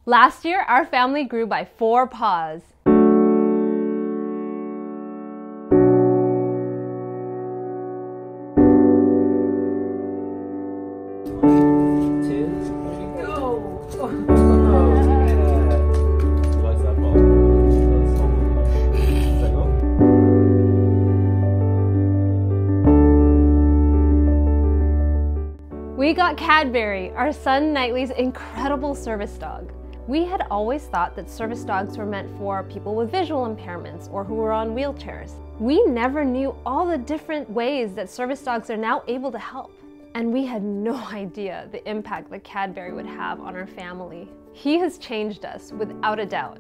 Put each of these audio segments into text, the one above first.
Last year, our family grew by 4 paws. We got Cadbury, our son Knightley's incredible service dog. We had always thought that service dogs were meant for people with visual impairments or who were on wheelchairs. We never knew all the different ways that service dogs are now able to help. And we had no idea the impact that Cadbury would have on our family. He has changed us without a doubt.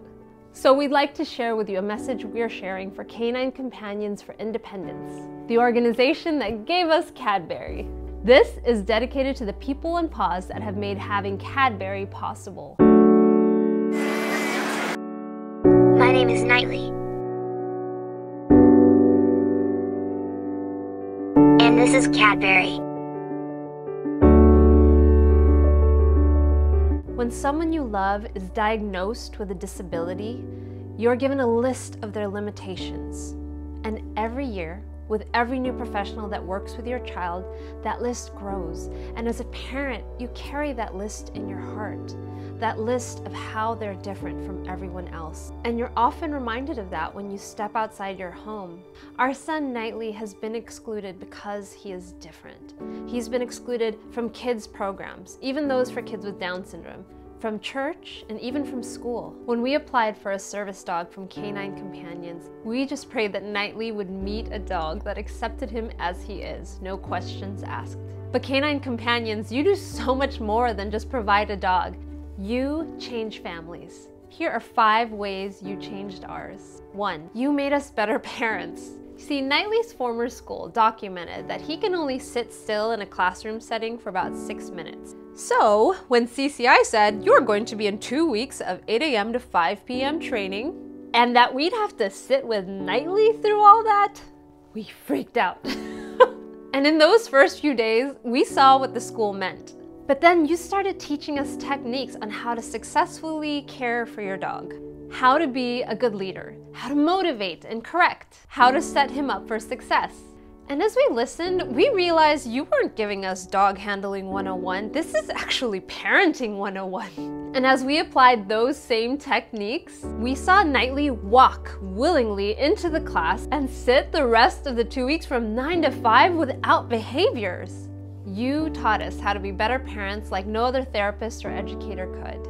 So we'd like to share with you a message we're sharing for Canine Companions for Independence, the organization that gave us Cadbury. This is dedicated to the people and paws that have made having Cadbury possible. My name is Knightley. And this is Cadbury. When someone you love is diagnosed with a disability, you're given a list of their limitations. And every year, with every new professional that works with your child, that list grows. And as a parent, you carry that list in your heart, that list of how they're different from everyone else. And you're often reminded of that when you step outside your home. Our son Knightley has been excluded because he is different. He's been excluded from kids' programs, even those for kids with Down syndrome, from church, and even from school. When we applied for a service dog from Canine Companions, we just prayed that Knightley would meet a dog that accepted him as he is, no questions asked. But Canine Companions, you do so much more than just provide a dog. You change families. Here are 5 ways you changed ours. 1. You made us better parents. See, Knightley's former school documented that he can only sit still in a classroom setting for about 6 minutes. So, when CCI said, you're going to be in 2 weeks of 8 a.m. to 5 p.m. training, and that we'd have to sit with Knightley through all that, we freaked out. And in those first few days, we saw what the school meant. But then you started teaching us techniques on how to successfully care for your dog, how to be a good leader, how to motivate and correct, how to set him up for success. And as we listened, we realized you weren't giving us dog handling 101. This is actually parenting 101. And as we applied those same techniques, we saw Knightley walk willingly into the class and sit the rest of the 2 weeks from 9 to 5 without behaviors. You taught us how to be better parents like no other therapist or educator could.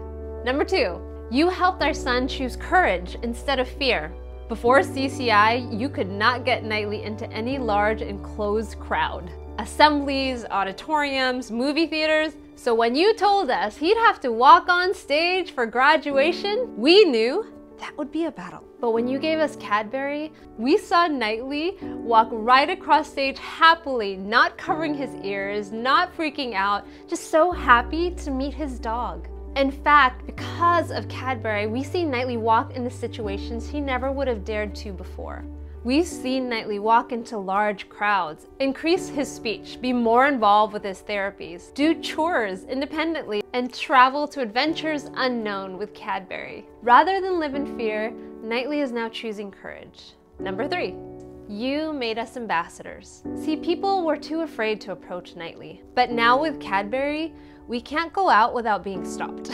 Number 2, you helped our son choose courage instead of fear. Before CCI, you could not get Knightley into any large enclosed crowd. Assemblies, auditoriums, movie theaters. So when you told us he'd have to walk on stage for graduation, we knew that would be a battle. But when you gave us Cadbury, we saw Knightley walk right across stage happily, not covering his ears, not freaking out, just so happy to meet his dog. In fact, because of Cadbury, we see Knightley walk into situations he never would have dared to before. We've seen Knightley walk into large crowds, increase his speech, be more involved with his therapies, do chores independently, and travel to adventures unknown with Cadbury. Rather than live in fear, Knightley is now choosing courage. Number 3. You made us ambassadors. See, people were too afraid to approach Knightley. But now with Cadbury, we can't go out without being stopped.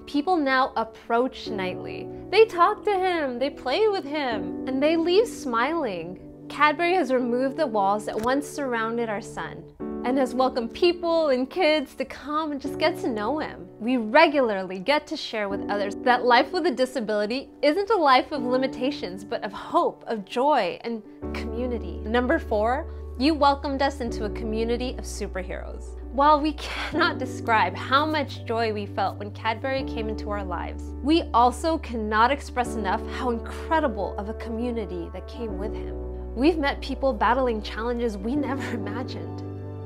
People now approach Knightley. They talk to him, they play with him, and they leave smiling. Cadbury has removed the walls that once surrounded our son and has welcomed people and kids to come and just get to know him. We regularly get to share with others that life with a disability isn't a life of limitations, but of hope, of joy, and community. Number 4, you welcomed us into a community of superheroes. While we cannot describe how much joy we felt when Cadbury came into our lives, we also cannot express enough how incredible of a community that came with him. We've met people battling challenges we never imagined,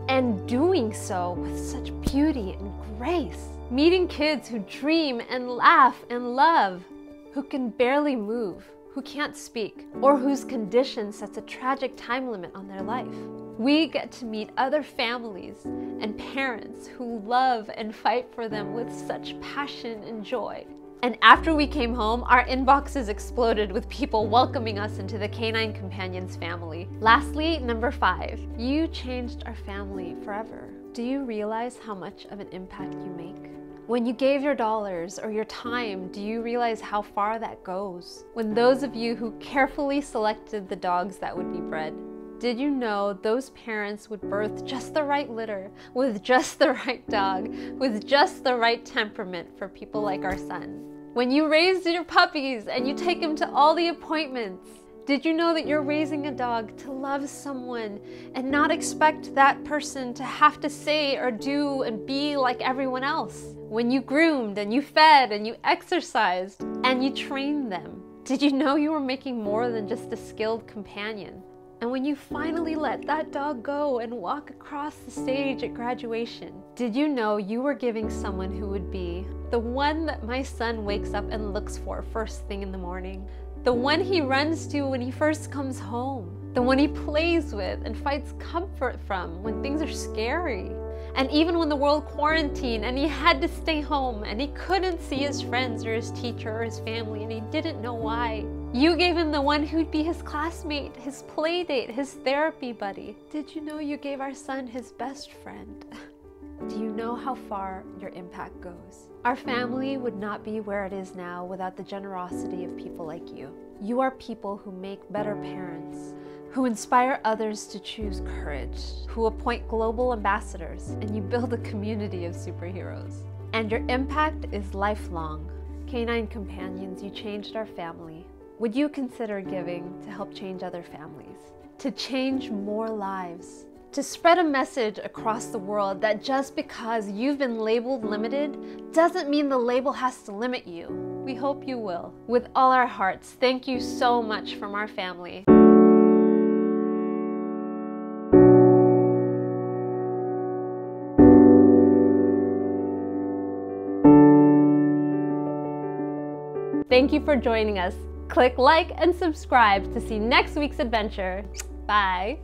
and doing so with such beauty and grace. Meeting kids who dream and laugh and love, who can barely move, who can't speak, or whose condition sets a tragic time limit on their life. We get to meet other families and parents who love and fight for them with such passion and joy. And after we came home, our inboxes exploded with people welcoming us into the Canine Companions family. Lastly, number 5, you changed our family forever. Do you realize how much of an impact you make? When you gave your dollars or your time, do you realize how far that goes? When those of you who carefully selected the dogs that would be bred, did you know those parents would birth just the right litter, with just the right dog, with just the right temperament for people like our son? When you raised your puppies and you take them to all the appointments, did you know that you're raising a dog to love someone and not expect that person to have to say or do and be like everyone else? When you groomed and you fed and you exercised and you trained them, did you know you were making more than just a skilled companion? And when you finally let that dog go and walk across the stage at graduation, did you know you were giving someone who would be the one that my son wakes up and looks for first thing in the morning? The one he runs to when he first comes home. The one he plays with and finds comfort from when things are scary. And even when the world quarantined and he had to stay home and he couldn't see his friends or his teacher or his family and he didn't know why, you gave him the one who'd be his classmate, his play date, his therapy buddy. Did you know you gave our son his best friend? Do you know how far your impact goes? Our family would not be where it is now without the generosity of people like you. You are people who make better parents, who inspire others to choose courage, who appoint global ambassadors, and you build a community of superheroes. And your impact is lifelong. Canine Companions, you changed our family. Would you consider giving to help change other families? To change more lives? To spread a message across the world that just because you've been labeled limited doesn't mean the label has to limit you. We hope you will. With all our hearts, thank you so much from our family. Thank you for joining us. Click like and subscribe to see next week's adventure. Bye.